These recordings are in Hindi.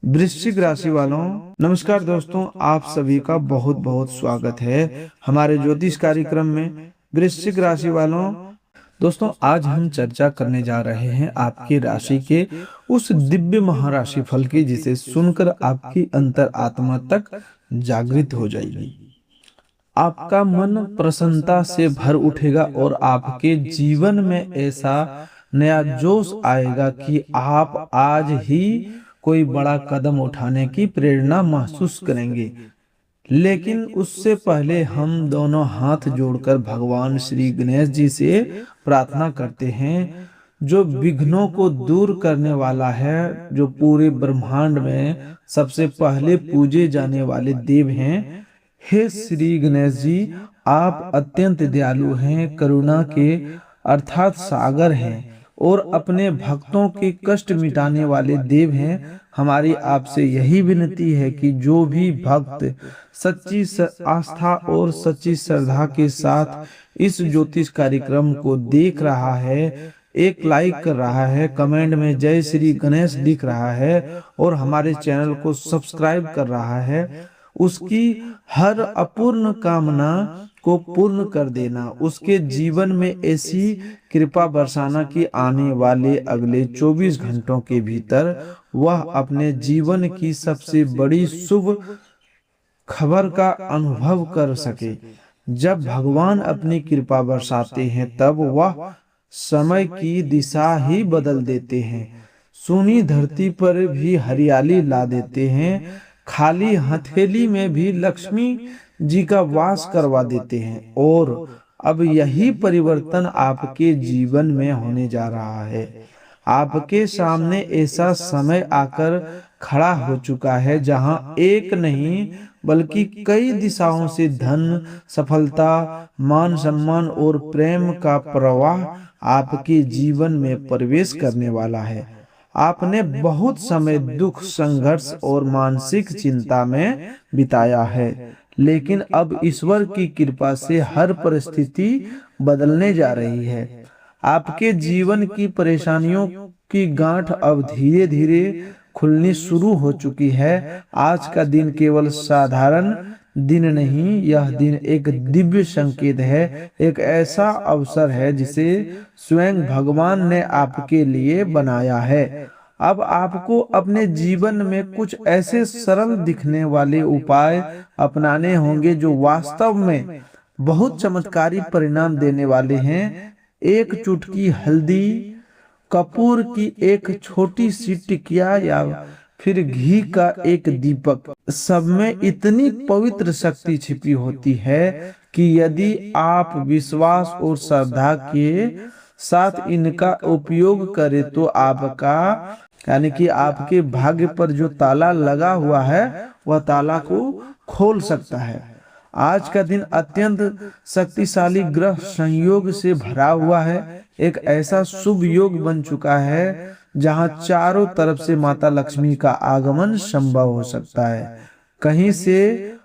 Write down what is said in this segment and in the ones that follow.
वृश्चिक राशि वालों, नमस्कार दोस्तों। आप सभी का बहुत बहुत स्वागत है हमारे ज्योतिष कार्यक्रम में। वृश्चिक राशि वालों, दोस्तों आज हम चर्चा करने जा रहे हैं आपकी राशि के उस दिव्य महाराशि फल की जिसे सुनकर आपकी अंतर आत्मा तक जागृत हो जाएगी। आपका मन प्रसन्नता से भर उठेगा और आपके जीवन में ऐसा नया जोश आएगा कि आप आज ही कोई बड़ा कदम उठाने की प्रेरणा महसूस करेंगे। लेकिन उससे पहले हम दोनों हाथ जोड़कर भगवान श्री गणेश जी से प्रार्थना करते हैं, जो विघ्नों को दूर करने वाला है, जो पूरे ब्रह्मांड में सबसे पहले पूजे जाने वाले देव हैं। हे श्री गणेश जी, आप अत्यंत दयालु हैं, करुणा के अर्थात सागर हैं और अपने भक्तों के कष्ट मिटाने वाले देव हैं। हमारी आपसे यही विनती है कि जो भी भक्त सच्ची आस्था और सच्ची श्रद्धा के साथ इस ज्योतिष कार्यक्रम को देख रहा है, एक लाइक कर रहा है, कमेंट में जय श्री गणेश लिख रहा है और हमारे चैनल को सब्सक्राइब कर रहा है, उसकी हर अपूर्ण कामना को पूर्ण कर देना, उसके जीवन में ऐसी कृपा बरसाना कि आने वाले अगले 24 घंटों के भीतर वह अपने जीवन की सबसे बड़ी शुभ खबर का अनुभव कर सके। जब भगवान अपनी कृपा बरसाते हैं तब वह समय की दिशा ही बदल देते हैं, सूनी धरती पर भी हरियाली ला देते हैं, खाली हथेली में भी लक्ष्मी जी का वास करवा देते हैं। और अब यही परिवर्तन आपके जीवन में होने जा रहा है। आपके सामने ऐसा समय आकर खड़ा हो चुका है जहां एक नहीं बल्कि कई दिशाओं से धन, सफलता, मान सम्मान और प्रेम का प्रवाह आपके जीवन में प्रवेश करने वाला है। आपने बहुत समय दुख, संघर्ष और मानसिक चिंता में बिताया है, लेकिन अब ईश्वर की कृपा से हर परिस्थिति बदलने जा रही है। आपके जीवन की परेशानियों की गांठ अब धीरे धीरे खुलनी शुरू हो चुकी है। आज का दिन केवल साधारण दिन नहीं, यह दिन एक दिव्य संकेत है, एक ऐसा अवसर है जिसे स्वयं भगवान ने आपके लिए बनाया है। अब आपको अपने जीवन में कुछ ऐसे सरल दिखने वाले उपाय अपनाने होंगे जो वास्तव में बहुत चमत्कारी परिणाम देने वाले हैं। एक चुटकी हल्दी, कपूर की एक छोटी सी टिकिया या फिर घी का एक दीपक, सब में इतनी पवित्र शक्ति छिपी होती है कि यदि आप विश्वास और श्रद्धा के साथ इनका उपयोग करें तो आपका यानी कि आपके भाग्य पर जो ताला लगा हुआ है वह ताला को खोल सकता है। आज का दिन अत्यंत शक्तिशाली ग्रह संयोग से भरा हुआ है। एक ऐसा शुभ योग बन चुका है जहां चारों तरफ से माता लक्ष्मी का आगमन संभव हो सकता है। कहीं से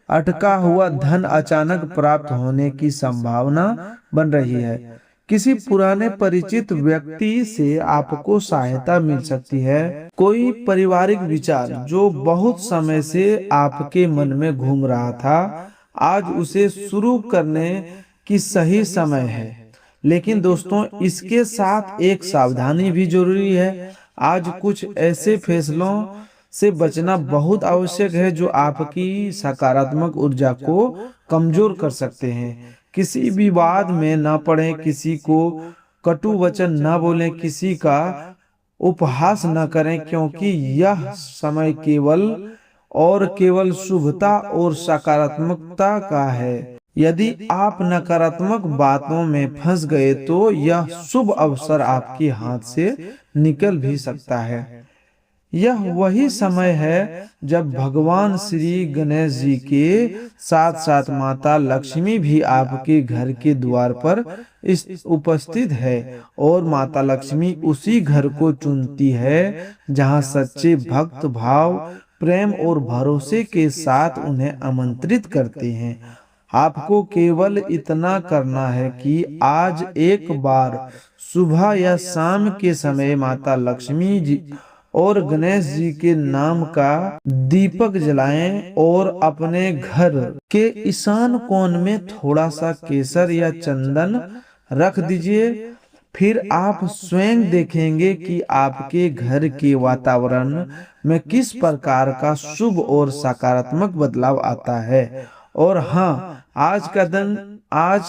अटका हुआ धन अचानक प्राप्त होने की संभावना बन रही है। किसी पुराने परिचित व्यक्ति से आपको सहायता मिल सकती है। कोई पारिवारिक विचार जो बहुत समय से आपके मन में घूम रहा था, आज उसे शुरू करने की सही समय है। लेकिन दोस्तों, इसके साथ एक सावधानी भी जरूरी है। आज कुछ ऐसे फैसलों से बचना बहुत आवश्यक है जो आपकी सकारात्मक ऊर्जा को कमजोर कर सकते हैं। किसी विवाद में न पड़े, किसी को कटु वचन न बोलें, किसी का उपहास न करें, क्योंकि यह समय केवल शुभता और सकारात्मकता का है। यदि आप नकारात्मक बातों में फंस गए तो यह शुभ अवसर आपके हाथ से निकल भी सकता है। यह वही समय है जब भगवान श्री गणेश जी के साथ साथ माता लक्ष्मी भी आपके घर के द्वार पर उपस्थित है और माता लक्ष्मी उसी घर को चुनती है जहां सच्चे भक्त भाव, प्रेम और भरोसे के साथ उन्हें आमंत्रित करते हैं। आपको केवल इतना करना है कि आज एक बार सुबह या शाम के समय माता लक्ष्मी जी और गणेश जी के नाम का दीपक जलाएं और अपने घर के ईशान कोण में थोड़ा सा केसर या चंदन रख दीजिए। फिर आप स्वयं देखेंगे कि आपके घर के वातावरण में किस प्रकार का शुभ और सकारात्मक बदलाव आता है। और हाँ, आज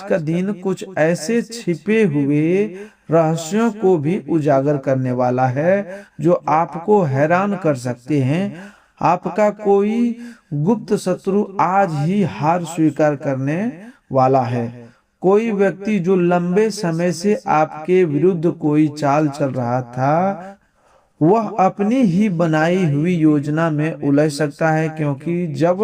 का दिन कुछ ऐसे छिपे हुए रहस्यों को भी उजागर करने वाला है जो आपको हैरान कर सकते हैं। आपका कोई गुप्त शत्रु आज ही हार स्वीकार करने वाला है। कोई व्यक्ति जो लंबे समय से आपके विरुद्ध कोई चाल चल रहा था, वह अपनी ही बनाई हुई योजना में उलझ सकता है, क्योंकि जब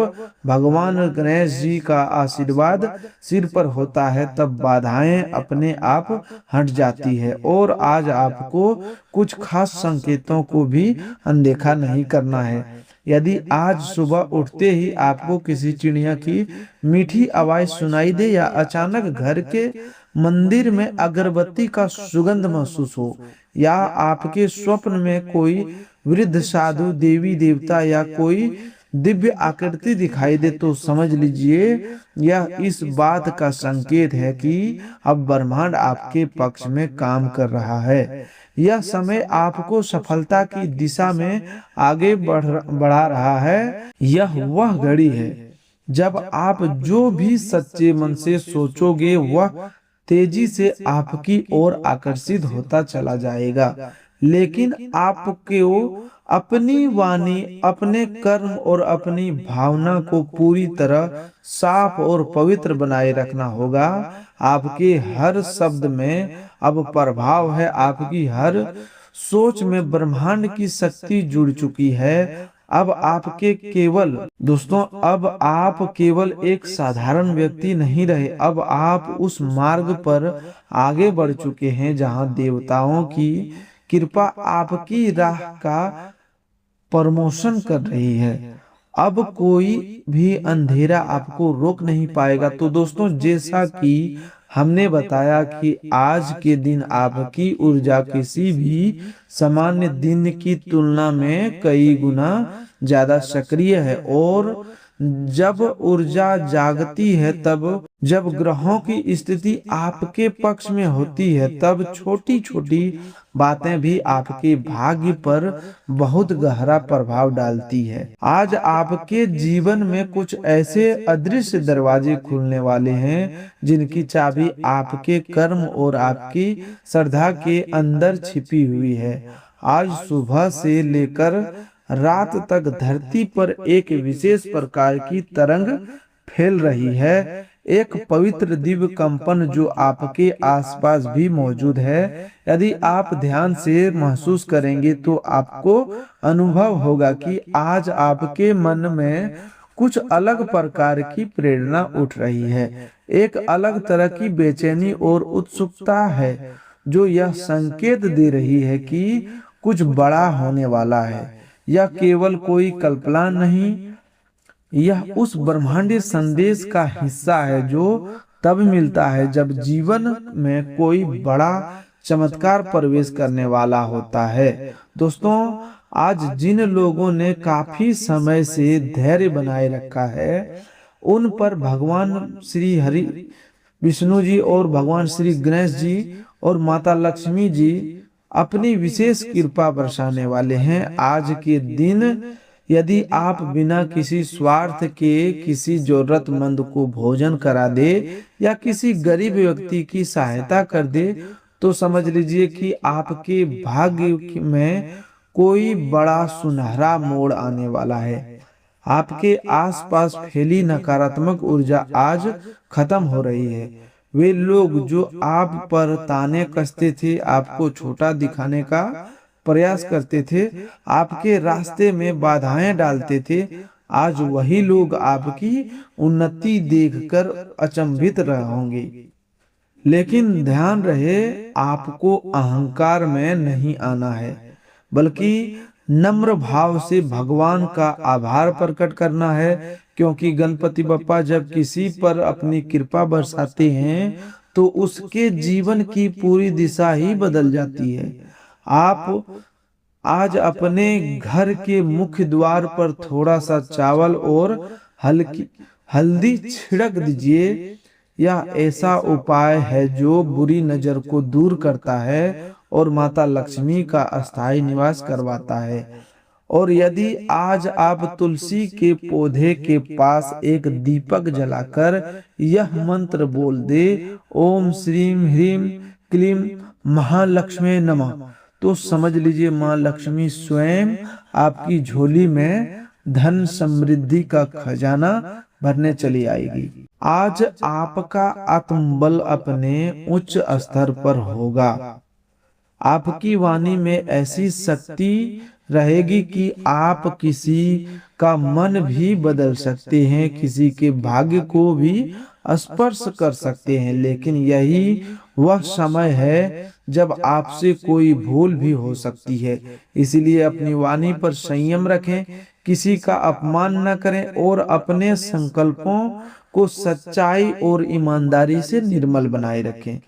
भगवान गणेश जी का आशीर्वाद सिर पर होता है तब बाधाएं अपने आप हट जाती है। और आज आपको कुछ खास संकेतों को भी अनदेखा नहीं करना है। यदि आज सुबह उठते ही आपको किसी चिड़िया की मीठी आवाज सुनाई दे या अचानक घर के मंदिर में अगरबत्ती का सुगंध महसूस हो, या आपके स्वप्न में कोई वृद्ध साधु, देवी देवता या कोई दिव्य आकृति दिखाई दे, तो समझ लीजिए यह इस बात का संकेत है कि अब ब्रह्मांड आपके पक्ष में काम कर रहा है। यह समय आपको सफलता की दिशा में आगे बढ़ा रहा है। यह वह घड़ी है जब आप जो भी सच्चे मन से सोचोगे वह तेजी से आपकी ओर आकर्षित होता चला जाएगा। लेकिन आपको अपनी वाणी, अपने कर्म और अपनी भावना को पूरी तरह साफ और पवित्र बनाए रखना होगा। आपके हर शब्द में अब प्रभाव है, आपकी हर सोच में ब्रह्मांड की शक्ति जुड़ चुकी है। अब आप केवल एक साधारण व्यक्ति नहीं रहे, अब आप उस मार्ग पर आगे बढ़ चुके हैं जहां देवताओं की कृपा आपकी राह का प्रमोशन कर रही है। अब कोई भी अंधेरा आपको रोक नहीं पाएगा। तो दोस्तों, जैसा कि हमने बताया कि आज के दिन आपकी ऊर्जा किसी भी सामान्य दिन की तुलना में कई गुना ज्यादा सक्रिय है। और जब ऊर्जा जागती है, जब ग्रहों की स्थिति आपके पक्ष में होती है, तब छोटी छोटी बातें भी आपके भाग्य पर बहुत गहरा प्रभाव डालती है। आज आपके जीवन में कुछ ऐसे अदृश्य दरवाजे खुलने वाले हैं जिनकी चाबी आपके कर्म और आपकी श्रद्धा के अंदर छिपी हुई है। आज सुबह से लेकर रात तक धरती पर एक विशेष प्रकार की तरंग फैल रही है, एक पवित्र दिव्य कंपन जो आपके आसपास भी मौजूद है। यदि आप ध्यान से महसूस करेंगे तो आपको अनुभव होगा कि आज आपके मन में कुछ अलग प्रकार की प्रेरणा उठ रही है। एक अलग तरह की बेचैनी और उत्सुकता है जो यह संकेत दे रही है कि कुछ बड़ा होने वाला है। यह केवल कोई कल्पना नहीं, यह उस ब्रह्मांडीय संदेश का हिस्सा है जो तब मिलता है जब जीवन में कोई बड़ा चमत्कार प्रवेश करने वाला होता है। दोस्तों, आज जिन लोगों ने काफी समय से धैर्य बनाए रखा है, उन पर भगवान श्री हरि विष्णु जी और भगवान श्री गणेश जी और माता लक्ष्मी जी अपनी विशेष कृपा बरसाने वाले हैं। आज के दिन यदि आप बिना किसी स्वार्थ के किसी जरूरतमंद को भोजन करा दे या किसी गरीब व्यक्ति की सहायता कर दे, तो समझ लीजिए कि आपके भाग्य में कोई बड़ा सुनहरा मोड़ आने वाला है। आपके आसपास फैली नकारात्मक ऊर्जा आज खत्म हो रही है। वे लोग जो आप पर ताने कसते थे, आपको छोटा दिखाने का प्रयास करते थे, आपके रास्ते में बाधाएं डालते थे, आज वही लोग आपकी उन्नति देखकर अचंभित रहे होंगे। लेकिन ध्यान रहे, आपको अहंकार में नहीं आना है, बल्कि नम्र भाव से भगवान का आभार प्रकट करना है। क्योंकि गणपति बप्पा जब किसी पर अपनी कृपा बरसाते हैं तो उसके जीवन की पूरी दिशा ही बदल जाती है। आप आज अपने घर के मुख्य द्वार पर थोड़ा सा चावल और हल्की हल्दी छिड़क दीजिए। यह ऐसा उपाय है जो बुरी नजर को दूर करता है और माता लक्ष्मी का अस्थायी निवास करवाता है। और यदि आज आप तुलसी के पौधे के पास एक दीपक जलाकर यह मंत्र बोल दे, ओम श्रीम ह्रीम क्लीम महालक्ष्मी नमः, तो समझ लीजिए माँ लक्ष्मी स्वयं आपकी झोली में धन समृद्धि का खजाना भरने चली आएगी। आज आपका आत्मबल अपने उच्च स्तर पर होगा। आपकी वाणी में ऐसी शक्ति रहेगी कि आप किसी का मन भी बदल सकते हैं, किसी के भाग्य को भी स्पर्श कर सकते हैं। लेकिन यही वह समय है जब आपसे कोई भूल भी हो सकती है। इसलिए अपनी वाणी पर संयम रखें, किसी का अपमान न करें और अपने संकल्पों को सच्चाई और ईमानदारी से निर्मल बनाए रखें,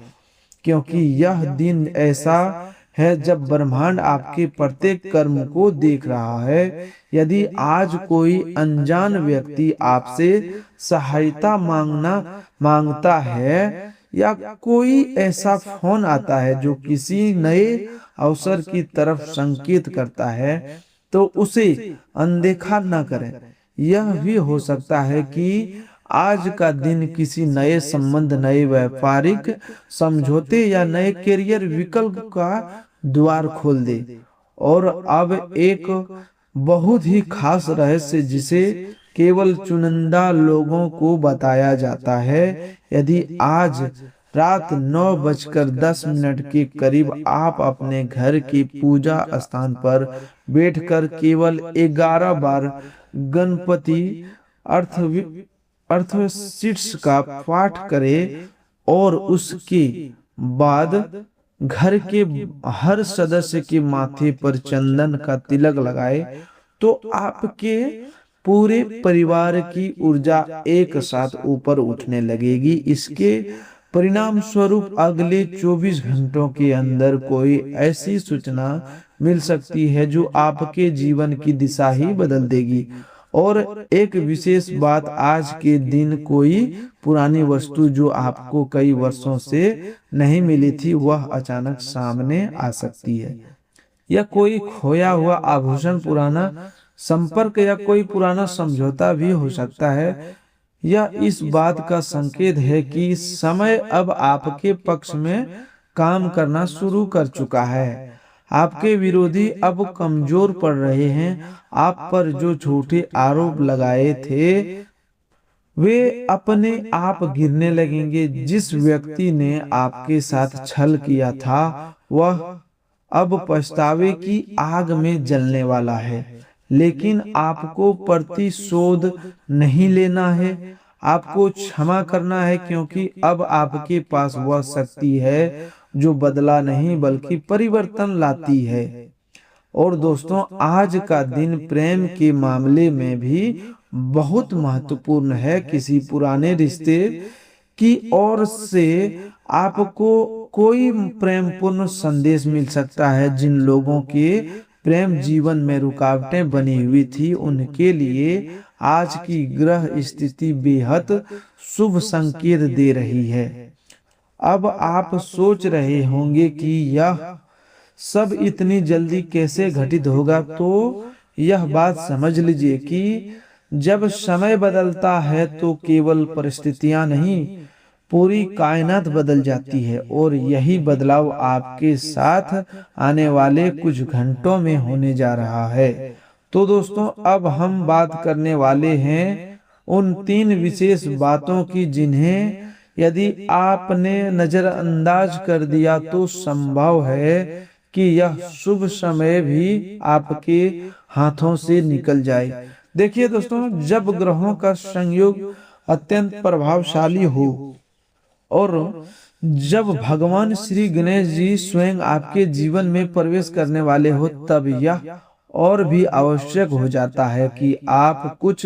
क्योंकि यह दिन ऐसा है जब ब्रह्मांड आपके प्रत्येक कर्म को देख रहा है। यदि आज कोई अनजान व्यक्ति आपसे सहायता मांगता है या कोई ऐसा फोन आता है जो किसी नए अवसर की तरफ संकेत करता है, तो उसे अनदेखा न करें। यह भी हो सकता है कि आज का दिन किसी नए संबंध, नए व्यापारिक समझौते या नए करियर विकल्प का द्वार खोल दे। और अब एक बहुत ही खास रहस्य जिसे केवल चुनिंदा लोगों को बताया जाता है। यदि आज रात 9:10 के करीब आप अपने घर की पूजा स्थान पर बैठकर केवल 11 बार गणपति अर्थशीर्ष का पाठ करें और उसके बाद घर के हर सदस्य के माथे पर चंदन का तिलक लगाए, तो आपके पूरे परिवार की ऊर्जा एक साथ ऊपर उठने लगेगी। इसके परिणाम स्वरूप अगले 24 घंटों के अंदर कोई ऐसी सूचना मिल सकती है जो आपके जीवन की दिशा ही बदल देगी। और एक विशेष बात, आज के दिन कोई पुरानी वस्तु जो आपको कई वर्षों से नहीं मिली थी, वह अचानक सामने आ सकती है। या कोई खोया हुआ आभूषण, पुराना संपर्क या कोई पुराना समझौता भी हो सकता है। यह इस बात का संकेत है कि समय अब आपके पक्ष में काम करना शुरू कर चुका है। आपके विरोधी अब कमजोर पड़ रहे हैं। आप पर जो झूठे आरोप लगाए थे वे अपने आप गिरने लगेंगे। जिस व्यक्ति ने आपके साथ छल किया था वह अब पछतावे की आग में जलने वाला है। लेकिन आपको प्रतिशोध नहीं लेना है, आपको क्षमा करना है, क्योंकि अब आपके पास वह शक्ति है जो बदला नहीं बल्कि परिवर्तन लाती है। और दोस्तों, आज का दिन प्रेम के मामले में भी बहुत महत्वपूर्ण है। किसी पुराने रिश्ते की ओर से आपको कोई प्रेमपूर्ण संदेश मिल सकता है। जिन लोगों के प्रेम जीवन में रुकावटें बनी हुई थी, उनके लिए आज की ग्रह स्थिति बेहद शुभ संकेत दे रही है। अब आप सोच रहे होंगे कि यह सब इतनी जल्दी कैसे घटित होगा, तो यह बात समझ लीजिए कि जब समय बदलता है तो केवल परिस्थितियां नहीं, पूरी कायनात बदल जाती है। और यही बदलाव आपके साथ आने वाले कुछ घंटों में होने जा रहा है। तो दोस्तों, अब हम बात करने वाले हैं उन 3 विशेष बातों की जिन्हें यदि आपने नजरअंदाज कर दिया तो संभव है कि यह शुभ समय भी आपके हाथों से निकल जाए। देखिए दोस्तों, जब ग्रहों का संयोग अत्यंत प्रभावशाली हो और जब भगवान श्री गणेश जी स्वयं आपके जीवन में प्रवेश करने वाले हो, तब यह और भी आवश्यक हो जाता है कि आप कुछ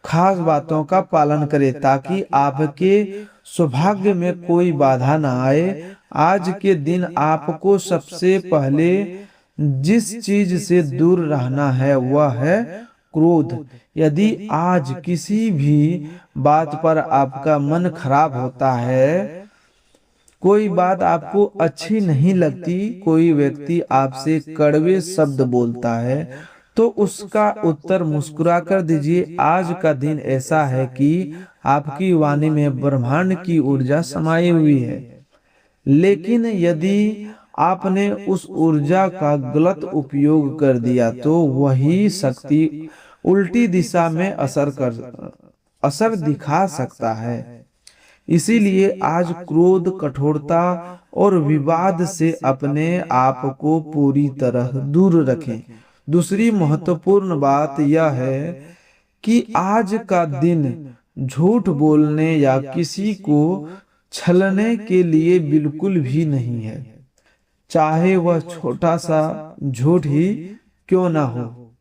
खास बातों का पालन करें ताकि आपके सौभाग्य में कोई बाधा न आए। आज के दिन आपको सबसे पहले जिस चीज से दूर रहना है वह है क्रोध। यदि आज किसी भी बात पर आपका मन खराब होता है, कोई बात आपको अच्छी नहीं लगती, कोई व्यक्ति आपसे कड़वे शब्द बोलता है, तो उसका उत्तर मुस्कुरा कर दीजिए। आज का दिन ऐसा है कि आपकी वाणी में ब्रह्मांड की ऊर्जा समाई हुई है, लेकिन यदि आपने उस ऊर्जा का गलत उपयोग कर दिया तो वही शक्ति उल्टी दिशा में असर दिखा सकता है। इसीलिए आज क्रोध, कठोरता और विवाद से अपने आप को पूरी तरह दूर रखें। दूसरी महत्वपूर्ण बात यह है कि आज का दिन झूठ बोलने या किसी को छलने के लिए बिल्कुल भी नहीं है, चाहे वह छोटा सा झूठ ही क्यों ना हो,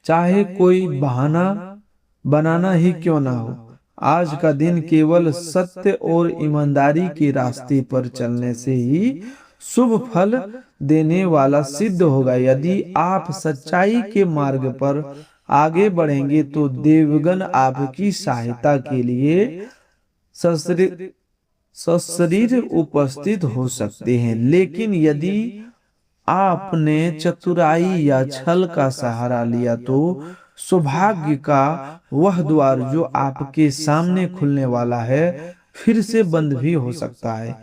चाहे कोई बहाना बनाना ही क्यों ना हो। आज का दिन केवल सत्य और ईमानदारी के रास्ते पर चलने से ही शुभ फल देने वाला सिद्ध होगा। यदि आप सच्चाई के मार्ग पर आगे बढ़ेंगे तो देवगण आपकी सहायता के लिए सशरीर उपस्थित हो सकते हैं। लेकिन यदि आपने चतुराई या छल का सहारा लिया तो सौभाग्य का वह द्वार जो आपके सामने खुलने वाला है फिर से बंद भी हो सकता है।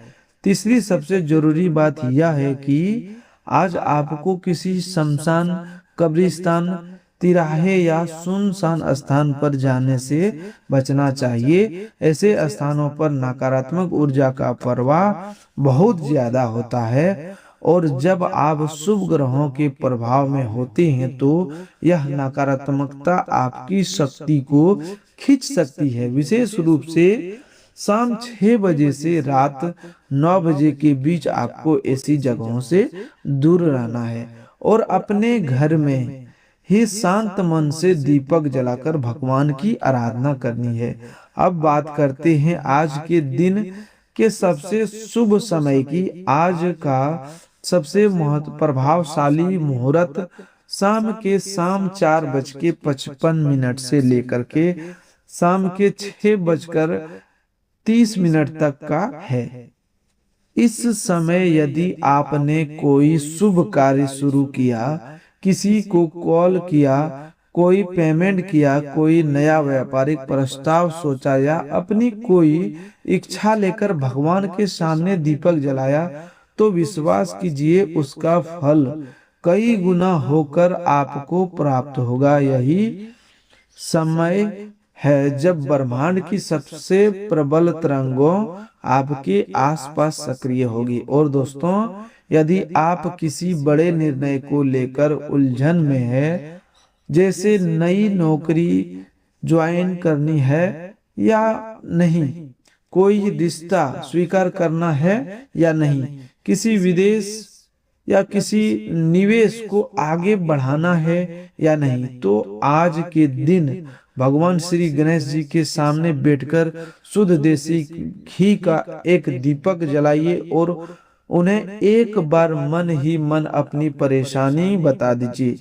तीसरी सबसे जरूरी बात यह है कि आज आपको किसी शमशान, कब्रिस्तान, तिराहे या सुनसान स्थान पर जाने से बचना चाहिए। ऐसे स्थानों पर नकारात्मक ऊर्जा का प्रवाह बहुत ज्यादा होता है और जब आप शुभ ग्रहों के प्रभाव में होते हैं तो यह नकारात्मकता आपकी शक्ति को खींच सकती है। विशेष रूप से शाम 6 बजे से रात 9 बजे के बीच आपको ऐसी जगहों से दूर रहना है और अपने घर में ही शांत मन से दीपक जलाकर भगवान की आराधना करनी है। अब बात करते हैं आज के दिन के सबसे शुभ समय की। आज का सबसे प्रभावशाली मुहूर्त शाम 4:55 से लेकर के शाम के 6:30 तक का है। इस समय यदि आपने कोई शुभ कार्य शुरू किया, किसी को कॉल किया, कोई पेमेंट किया, कोई नया व्यापारिक प्रस्ताव सोचा या अपनी कोई इच्छा लेकर भगवान के सामने दीपक जलाया, तो विश्वास कीजिए उसका फल कई गुना होकर आपको प्राप्त होगा। यही समय है जब ब्रह्मांड की सबसे प्रबल तरंगों आपके आसपास सक्रिय होगी। और दोस्तों, यदि आप किसी बड़े निर्णय को लेकर उलझन में है, जैसे नई नौकरी ज्वाइन करनी है या नहीं, कोई रिश्ता स्वीकार करना है या नहीं, किसी विदेश या किसी निवेश को आगे बढ़ाना है या नहीं, तो आज के दिन भगवान श्री गणेश जी के सामने बैठकर शुद्ध देसी घी का एक दीपक जलाइए और उन्हें एक बार मन ही मन अपनी परेशानी बता दीजिए।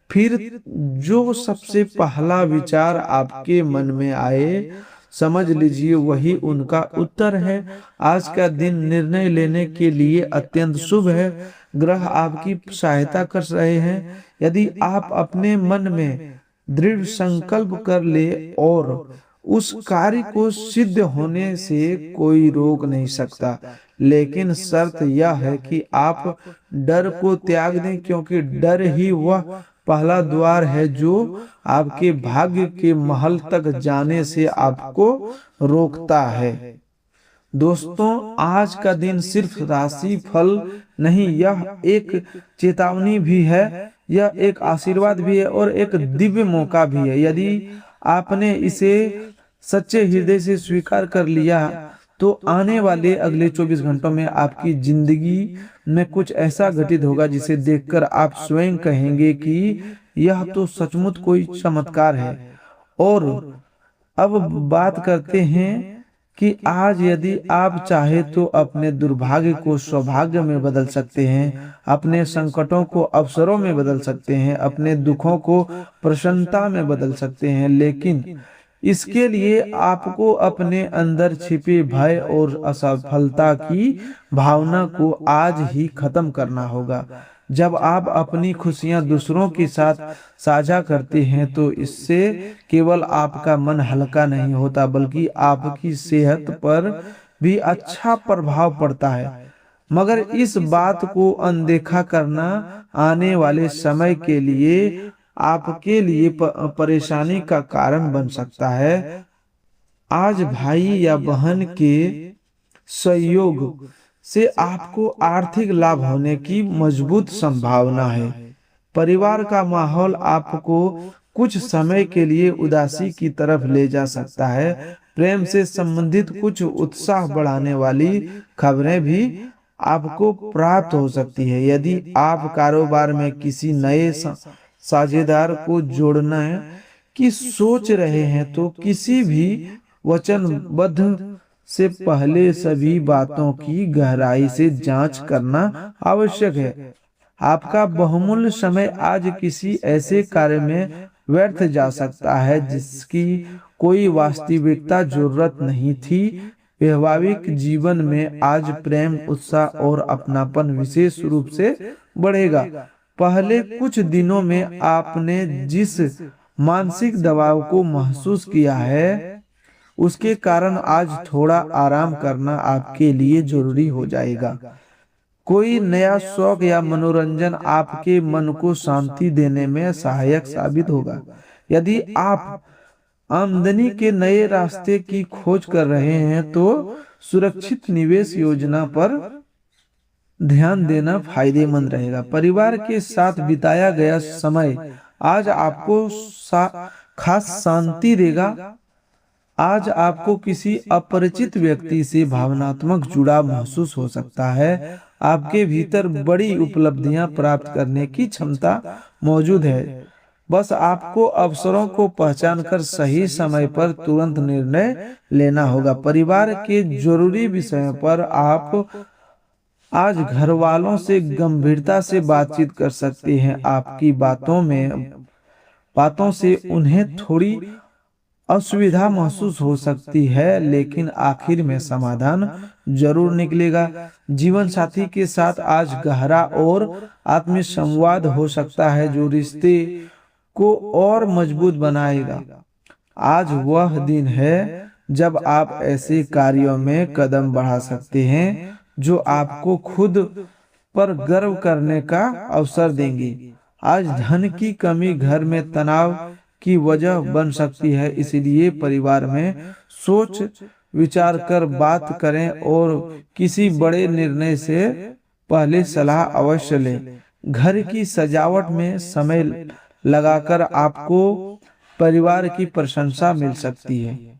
फिर जो सबसे पहला विचार आपके मन में आए, समझ लीजिए वही उनका उत्तर है। आज का दिन निर्णय लेने के लिए अत्यंत शुभ है। ग्रह आपकी सहायता कर रहे हैं। यदि आप अपने मन में दृढ़ संकल्प कर ले और उस कार्य को सिद्ध होने से कोई रोक नहीं सकता। लेकिन शर्त यह है कि आप डर को त्याग दें, क्योंकि डर ही वह पहला द्वार है जो आपके भाग्य के महल तक जाने से आपको रोकता है। दोस्तों, आज का दिन सिर्फ राशि फल नहीं, यह एक चेतावनी भी है, यह एक आशीर्वाद भी है और एक दिव्य मौका भी है। यदि आपने इसे सच्चे हृदय से स्वीकार कर लिया तो आने वाले अगले 24 घंटों में आपकी जिंदगी में कुछ ऐसा घटित होगा जिसे देखकर आप स्वयं कहेंगे कि यह तो सचमुच कोई चमत्कार है। और अब बात करते हैं कि आज यदि आप चाहे तो अपने दुर्भाग्य को सौभाग्य में बदल सकते हैं, अपने संकटों को अवसरों में बदल सकते हैं, अपने दुखों को प्रसन्नता में बदल सकते हैं। लेकिन इसके लिए आपको अपने अंदर छिपे भय और असफलता की भावना को आज ही खत्म करना होगा। जब आप अपनी खुशियां दूसरों के साथ साझा करते हैं तो इससे केवल आपका मन हल्का नहीं होता, बल्कि आपकी सेहत पर भी अच्छा प्रभाव पड़ता है। मगर इस बात को अनदेखा करना आने वाले समय के लिए आपके लिए परेशानी का कारण बन सकता है। आज भाई या बहन के सहयोग से आपको आर्थिक लाभ होने की मजबूत संभावना है। परिवार का माहौल आपको कुछ समय के लिए उदासी की तरफ ले जा सकता है। प्रेम से संबंधित कुछ उत्साह बढ़ाने वाली खबरें भी आपको प्राप्त हो सकती है। यदि आप कारोबार में किसी नए साझेदार को जोड़ने की सोच रहे हैं तो किसी भी वचनबद्ध से पहले सभी बातों की गहराई से जांच करना आवश्यक है। आपका बहुमूल्य समय आज किसी ऐसे कार्य में व्यर्थ जा सकता है जिसकी कोई वास्तविकता जरूरत नहीं थी। वैवाहिक जीवन में आज प्रेम, उत्साह और अपनापन विशेष रूप से बढ़ेगा। पहले कुछ दिनों में आपने जिस मानसिक दबाव को महसूस किया है उसके कारण आज थोड़ा आराम करना आपके लिए जरूरी हो जाएगा। कोई नया शौक या मनोरंजन आपके मन को शांति देने में सहायक साबित होगा। यदि आप आमदनी के नए रास्ते की खोज कर रहे हैं तो सुरक्षित निवेश योजना पर ध्यान देना फायदेमंद रहेगा। परिवार के साथ बिताया गया समय आज आपको खास शांति देगा। आज आपको किसी अपरिचित व्यक्ति से भावनात्मक जुड़ाव महसूस हो सकता है। आपके भीतर बड़ी उपलब्धियां प्राप्त करने की क्षमता मौजूद है। बस आपको अवसरों को पहचान कर सही समय पर तुरंत निर्णय लेना होगा। परिवार के जरूरी विषयों पर आप आज घर वालों से गंभीरता से बातचीत कर सकते हैं। आपकी बातों से उन्हें थोड़ी असुविधा महसूस हो सकती है, लेकिन आखिर में समाधान जरूर निकलेगा। जीवन साथी के साथ आज गहरा और आत्मीय संवाद हो सकता है जो रिश्ते को और मजबूत बनाएगा। आज वह दिन है जब आप ऐसे कार्यों में कदम बढ़ा सकते हैं जो आपको खुद पर गर्व करने का अवसर देंगे। आज धन की कमी घर में तनाव की वजह बन सकती है, इसलिए परिवार में सोच विचार कर बात करें और किसी बड़े निर्णय से पहले सलाह अवश्य लें। घर की सजावट में समय लगाकर आपको परिवार की प्रशंसा मिल सकती है।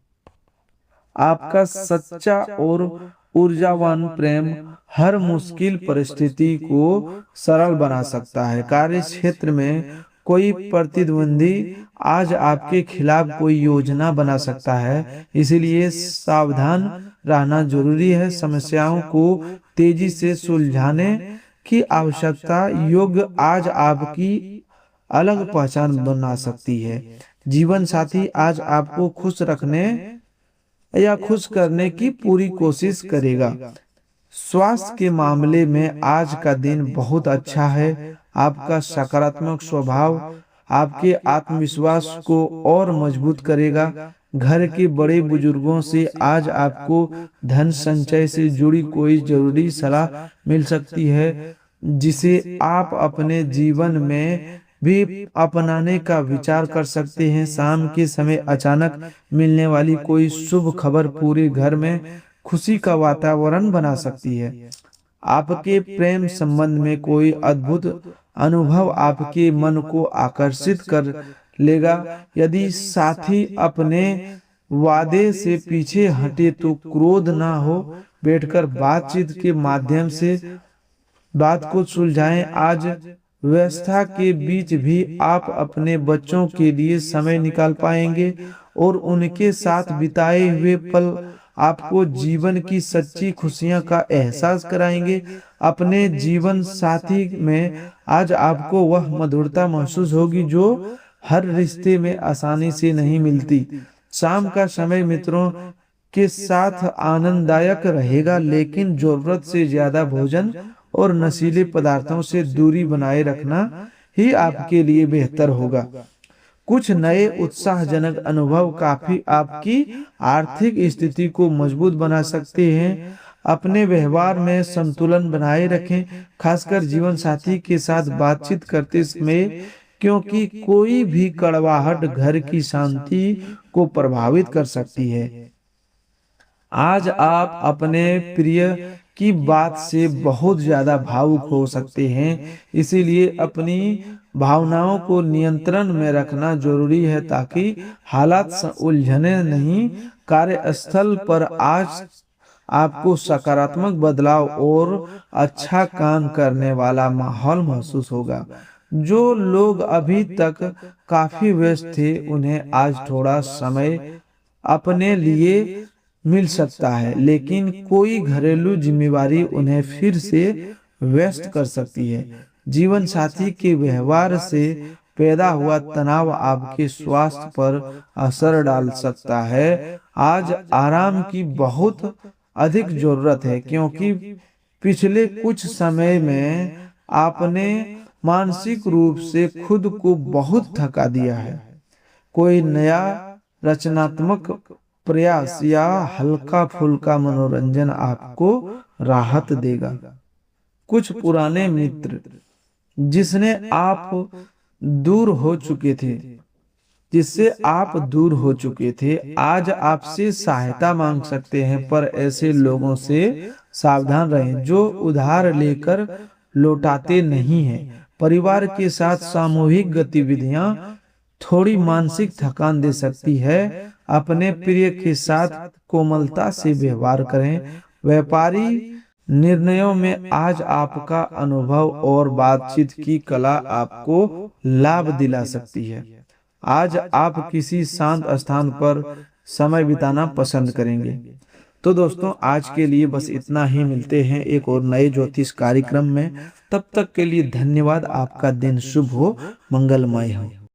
आपका सच्चा और ऊर्जावान प्रेम हर मुश्किल परिस्थिति को सरल बना सकता है। कार्य क्षेत्र में कोई प्रतिद्वंदी आज आपके खिलाफ कोई योजना बना सकता है, इसलिए सावधान रहना जरूरी है। समस्याओं को तेजी से सुलझाने की आवश्यकता योग आज आपकी अलग पहचान बना सकती है। जीवन साथी आज आपको खुश रखने या खुश करने की पूरी कोशिश करेगा। स्वास्थ्य के मामले में आज का दिन बहुत अच्छा है। आपका सकारात्मक स्वभाव आपके आत्मविश्वास को और मजबूत करेगा। घर के बड़े बुजुर्गों से आज आपको धन संचय से जुड़ी कोई जरूरी सलाह मिल सकती है जिसे आप अपने जीवन में भी अपनाने का विचार कर सकते हैं। शाम के समय अचानक मिलने वाली कोई शुभ खबर पूरे घर में खुशी का वातावरण बना सकती है। आपके प्रेम संबंध में कोई अद्भुत अनुभव आपके मन को आकर्षित कर लेगा। यदि साथी अपने वादे से पीछे हटे तो क्रोध ना हो, बैठकर बातचीत के माध्यम से बात को सुलझाएं। आज व्यवस्था के बीच भी आप अपने बच्चों के लिए समय निकाल पाएंगे और उनके साथ बिताए हुए पल आपको जीवन की सच्ची खुशियां का एहसास कराएंगे। अपने जीवन साथी में आज आपको वह मधुरता महसूस होगी जो हर रिश्ते में आसानी से नहीं मिलती। शाम का समय मित्रों के साथ आनंददायक रहेगा, लेकिन जरूरत से ज्यादा भोजन और नशीले पदार्थों से दूरी बनाए रखना ही आपके लिए बेहतर होगा। कुछ नए उत्साहजनक अनुभव काफी आपकी आर्थिक स्थिति को मजबूत बना सकते हैं। अपने व्यवहार में संतुलन बनाए रखें, खासकर जीवन साथी के साथ बातचीत करते समय, क्योंकि कोई भी कड़वाहट घर की शांति को प्रभावित कर सकती है। आज आप अपने प्रिय की बात से बहुत ज्यादा भावुक हो सकते हैं, इसीलिए अपनी भावनाओं को नियंत्रण में रखना जरूरी है ताकि हालात उलझने नहीं। कार्यस्थल पर आज आपको सकारात्मक बदलाव और अच्छा काम करने वाला माहौल महसूस होगा। जो लोग अभी तक काफी व्यस्त थे, उन्हें आज थोड़ा समय अपने लिए मिल सकता है, लेकिन कोई घरेलू जिम्मेवारी उन्हें फिर से व्यस्त कर सकती है। जीवन साथी के व्यवहार से पैदा हुआ तनाव आपके स्वास्थ्य पर असर डाल सकता है। आज आराम की बहुत अधिक जरूरत है, क्योंकि पिछले कुछ समय में आपने मानसिक रूप से खुद को बहुत थका दिया है। कोई नया रचनात्मक प्रयास या हल्का फुल्का मनोरंजन आपको राहत देगा। कुछ पुराने मित्र जिससे आप दूर हो चुके थे, आज आपसे सहायता मांग सकते हैं, पर ऐसे लोगों से सावधान रहें जो उधार लेकर लौटाते नहीं हैं। परिवार के साथ सामूहिक गतिविधियां थोड़ी मानसिक थकान दे सकती है। अपने प्रिय के साथ कोमलता से व्यवहार करें। व्यापारी निर्णयों में आज आपका अनुभव और बातचीत की कला आपको लाभ दिला सकती है। आज आप किसी शांत स्थान पर समय बिताना पसंद करेंगे। तो दोस्तों, आज के लिए बस इतना ही। मिलते हैं एक और नए ज्योतिष कार्यक्रम में। तब तक के लिए धन्यवाद। आपका दिन शुभ हो, मंगलमय हो।